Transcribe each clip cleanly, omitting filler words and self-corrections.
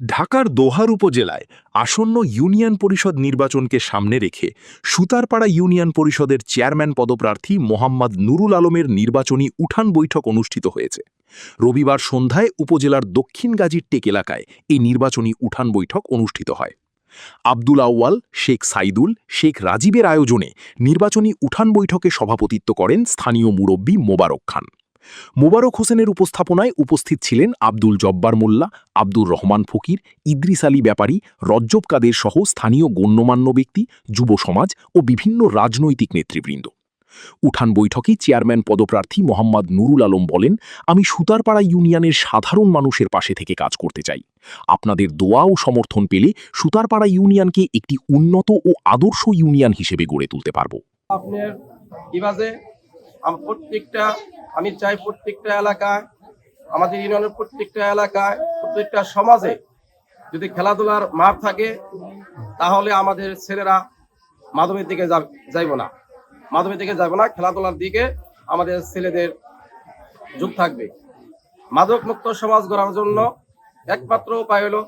ঢাকার দোহার উপজেলায় আসন্ন ইউনিয়ন পরিষদ নির্বাচনকে সামনে রেখে সুতারপাড়া ইউনিয়ন পরিষদের চেয়ারম্যান পদপ্রার্থী মোহাম্মদ নুরুল আলমের নির্বাচনী উঠান বৈঠক অনুষ্ঠিত হয়েছে। রবিবার সন্ধ্যায় উপজেলার দক্ষিণ গাজীর টেক এলাকায় এই নির্বাচনী উঠান বৈঠক অনুষ্ঠিত হয়। আব্দুল আউয়াল, শেখ সাইদুল, শেখ রাজীবের আয়োজনে নির্বাচনী উঠান বৈঠকে সভাপতিত্ব করেন স্থানীয় মুরব্বী মোবারক খান। মোবারক হোসেনের উপস্থাপনায় উপস্থিত ছিলেন আব্দুল জব্বার মোল্লা, আব্দুর রহমান ফকির, ইদ্রিস আলী ব্যাপারী, রজ্জব কাদের সহ স্থানীয় গণ্যমান্য ব্যক্তি, যুব সমাজ ও বিভিন্ন রাজনৈতিক নেতৃবৃন্দ। উঠান বৈঠকে চেয়ারম্যান পদপ্রার্থী মোহাম্মদ নুরুল আলম বলেন, আমি সুতারপাড়া ইউনিয়নের সাধারণ মানুষের পাশে থেকে কাজ করতে চাই। আপনাদের দোয়া ও সমর্থন পেলে সুতারপাড়া ইউনিয়নকে একটি উন্নত ও আদর্শ ইউনিয়ন হিসেবে গড়ে তুলতে পারব। আপনার কিভাবে আমি চাই প্রত্যেকটা এলাকায়, আমাদের ইউনিয়নের প্রত্যেকটা এলাকায়, প্রত্যেকটা সমাজে যদি খেলাধুলার মাঠ থাকে, তাহলে আমাদের ছেলেরা মাধ্যমিক দিকে যাইব না, খেলাধুলার দিকে আমাদের ছেলেদের যোগ থাকবে। মাদক মুক্ত সমাজ গড়ার জন্য একমাত্র উপায় হলো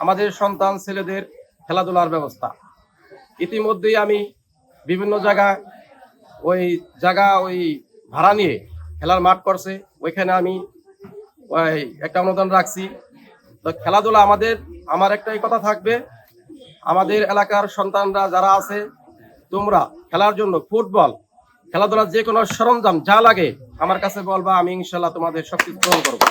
আমাদের সন্তান ছেলেদের খেলাধুলার ব্যবস্থা। ইতিমধ্যেই আমি বিভিন্ন জায়গায় ওই ভাড়া নিয়ে খেলার মাঠ করছে, ওইখানে আমি একটা অনুদান রাখছি। তো খেলাধুলা আমার একটাই কথা থাকবে, আমাদের এলাকার সন্তানরা যারা আছে, তোমরা খেলার জন্য ফুটবল, খেলাধুলার যে কোনো সরঞ্জাম যা লাগে আমার কাছে বলবা, আমি ইনশাল্লাহ তোমাদের সবকিছু পূরণ করবো।